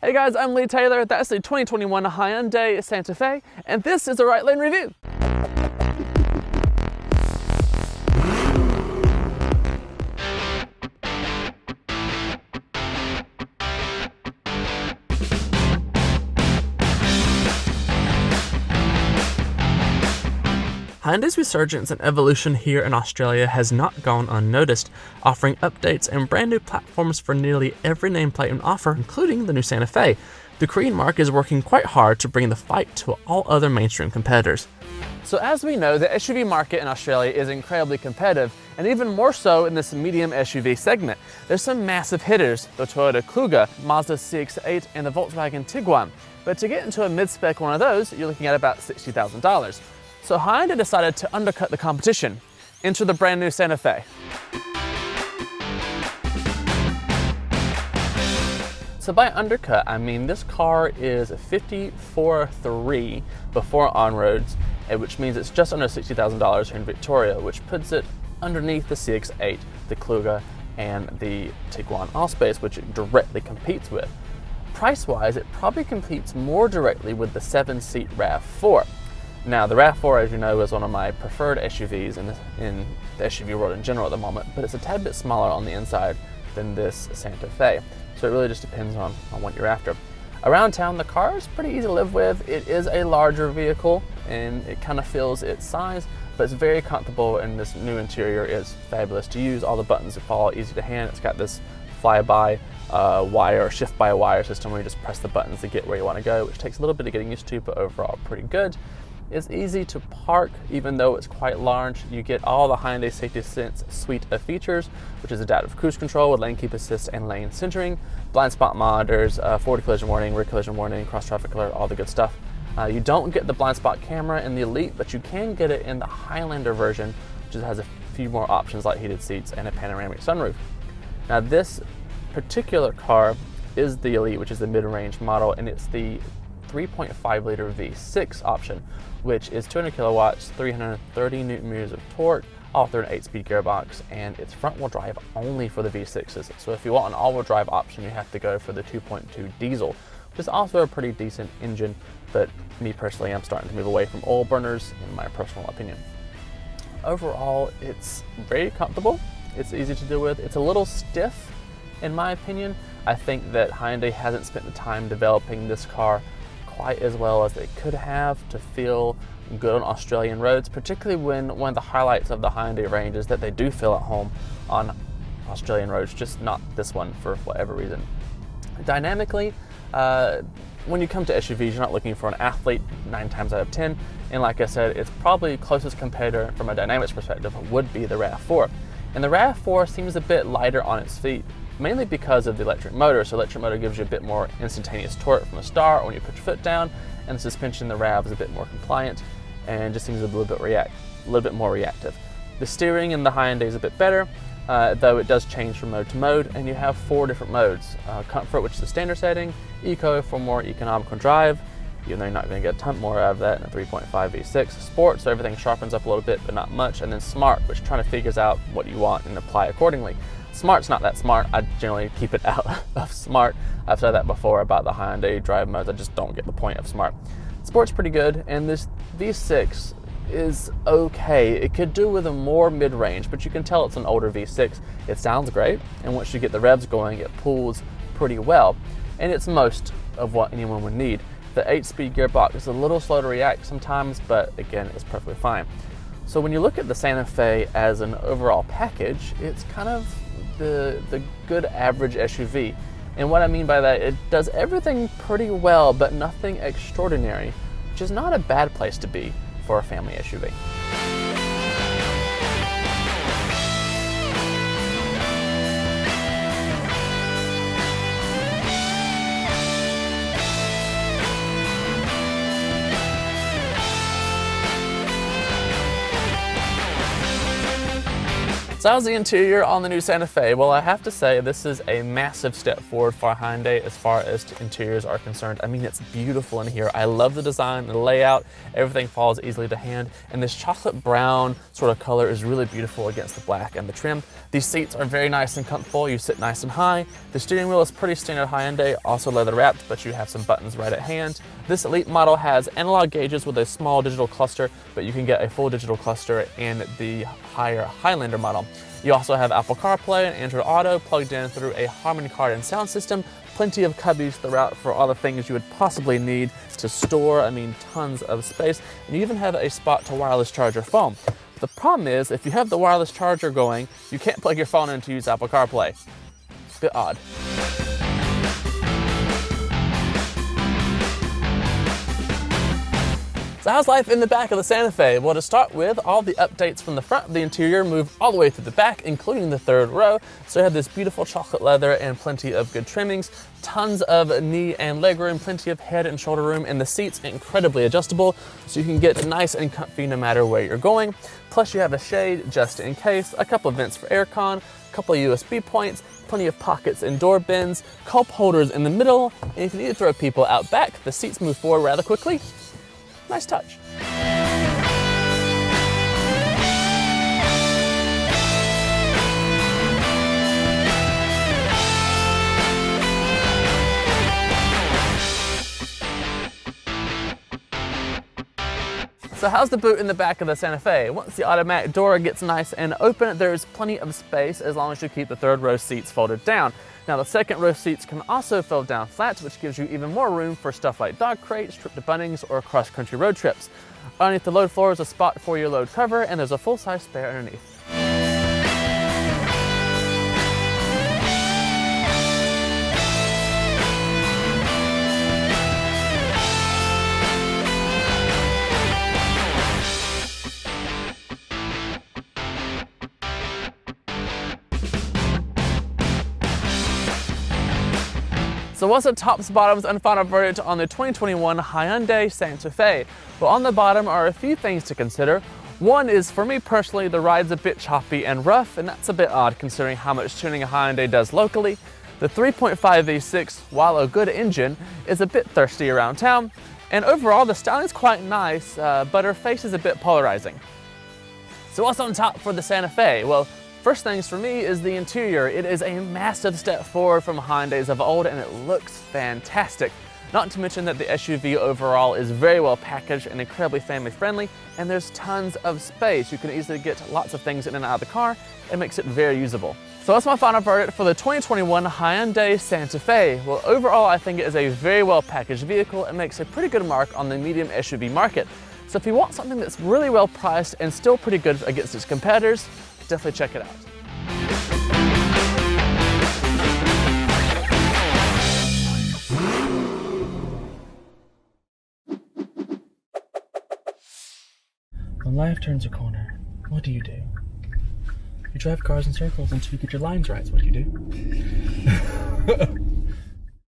Hey guys, I'm Lee Taylor. That's the 2021 Hyundai Santa Fe, and this is a Right Lane review. Hyundai's resurgence and evolution here in Australia has not gone unnoticed, offering updates and brand new platforms for nearly every nameplate on offer, including the new Santa Fe. The Korean market is working quite hard to bring the fight to all other mainstream competitors. So as we know, the SUV market in Australia is incredibly competitive, and even more so in this medium SUV segment. There's some massive hitters, the Toyota Kluge, Mazda CX-8, and the Volkswagen Tiguan. But to get into a mid-spec one of those, you're looking at about $60,000. So Hyundai decided to undercut the competition. Enter the brand new Santa Fe. So by undercut, I mean this car is 54.3 before on-roads, which means it's just under $60,000 here in Victoria, which puts it underneath the CX-8, the Kluge, and the Tiguan Allspace, which it directly competes with. Price-wise, it probably competes more directly with the 7-seat RAV4. Now, the RAV4, as you know, is one of my preferred SUVs in the SUV world in general at the moment, but it's a tad bit smaller on the inside than this Santa Fe. So it really just depends on what you're after. Around town, the car is pretty easy to live with. It is a larger vehicle, and it kind of fills its size, but it's very comfortable, and this new interior is fabulous to use. All the buttons fall easy to hand. It's got this fly-by wire, shift-by-wire system where you just press the buttons to get where you want to go, which takes a little bit of getting used to, but overall pretty good. It's easy to park, even though it's quite large. You get all the Hyundai Safety Sense suite of features, which is adaptive cruise control with lane keep assist and lane centering, blind spot monitors, forward collision warning, rear collision warning, cross traffic alert, all the good stuff. You don't get the blind spot camera in the Elite, but you can get it in the Highlander version, which has a few more options like heated seats and a panoramic sunroof. Now this particular car is the Elite, which is the mid-range model, and it's the 3.5 liter V6 option, which is 200 kilowatts, 330 newton meters of torque, all through an 8-speed gearbox, and it's front-wheel drive only for the V6s. So if you want an all-wheel drive option, you have to go for the 2.2 diesel, which is also a pretty decent engine, but me personally, I'm starting to move away from oil burners, in my personal opinion. Overall, it's very comfortable. It's easy to deal with. It's a little stiff, in my opinion. I think that Hyundai hasn't spent the time developing this car quite as well as they could have to feel good on Australian roads, particularly when one of the highlights of the Hyundai range is that they do feel at home on Australian roads, just not this one for whatever reason. Dynamically, when you come to SUVs, you're not looking for an athlete 9 times out of 10, and like I said, it's probably closest competitor from a dynamics perspective would be the RAV4. And the RAV4 seems a bit lighter on its feet, mainly because of the electric motor. So electric motor gives you a bit more instantaneous torque from the start when you put your foot down, and the suspension in the RAV is a bit more compliant and just seems a little bit more reactive. The steering in the Hyundai is a bit better, though it does change from mode to mode, and you have 4 different modes. Comfort, which is the standard setting, Eco for more economical drive, even though you're not going to get a ton more out of that in a 3.5 V6. Sport, so everything sharpens up a little bit, but not much. And then Smart, which kind of figures out what you want and apply accordingly. Smart's not that smart. I generally keep it out of Smart. I've said that before about the Hyundai drive modes. I just don't get the point of Smart. Sport's pretty good, and this V6 is okay. It could do with a more mid-range, but you can tell it's an older V6. It sounds great, and once you get the revs going, it pulls pretty well, and it's most of what anyone would need. The 8-speed gearbox is a little slow to react sometimes, but again, it's perfectly fine. So when you look at the Santa Fe as an overall package, it's kind of the good average SUV. And what I mean by that, it does everything pretty well, but nothing extraordinary, which is not a bad place to be for a family SUV. So how's the interior on the new Santa Fe? Well, I have to say this is a massive step forward for Hyundai as far as interiors are concerned. I mean, it's beautiful in here. I love the design, the layout, everything falls easily to hand, and this chocolate brown sort of color is really beautiful against the black and the trim. These seats are very nice and comfortable. You sit nice and high. The steering wheel is pretty standard Hyundai, also leather wrapped, but you have some buttons right at hand. This Elite model has analog gauges with a small digital cluster, but you can get a full digital cluster in the higher Highlander model. You also have Apple CarPlay and Android Auto plugged in through a Harman Kardon sound system, plenty of cubbies throughout for all the things you would possibly need to store, I mean tons of space, and you even have a spot to wireless charge your phone. The problem is, if you have the wireless charger going, you can't plug your phone in to use Apple CarPlay. Bit odd. So how's life in the back of the Santa Fe? Well, to start with, all the updates from the front of the interior move all the way to the back, including the third row. So you have this beautiful chocolate leather and plenty of good trimmings, tons of knee and leg room, plenty of head and shoulder room, and the seats incredibly adjustable, so you can get nice and comfy no matter where you're going. Plus you have a shade just in case, a couple of vents for aircon, a couple of USB points, plenty of pockets and door bins, cup holders in the middle, and if you need to throw people out back, the seats move forward rather quickly. Nice touch. So how's the boot in the back of the Santa Fe? Once the automatic door gets nice and open, there's plenty of space as long as you keep the third row seats folded down. Now the second row seats can also fold down flat, which gives you even more room for stuff like dog crates, trip to Bunnings, or cross-country road trips. Underneath the load floor is a spot for your load cover, and there's a full-size spare underneath. So what's the tops, bottoms, and final verdict on the 2021 Hyundai Santa Fe? Well, on the bottom are a few things to consider. One is, for me personally, the ride's a bit choppy and rough, and that's a bit odd considering how much tuning a Hyundai does locally. The 3.5 V6, while a good engine, is a bit thirsty around town. And overall, the styling is quite nice, but her face is a bit polarizing. So what's on top for the Santa Fe? Well, first things for me is the interior. It is a massive step forward from Hyundais of old, and it looks fantastic. Not to mention that the SUV overall is very well packaged and incredibly family friendly, and there's tons of space. You can easily get lots of things in and out of the car. It makes it very usable. So that's my final verdict for the 2021 Hyundai Santa Fe. Well, overall I think it is a very well packaged vehicle. It makes a pretty good mark on the medium SUV market. So if you want something that's really well priced and still pretty good against its competitors, definitely check it out. When life turns a corner, what do? You drive cars in circles until you get your lines right, is what you do.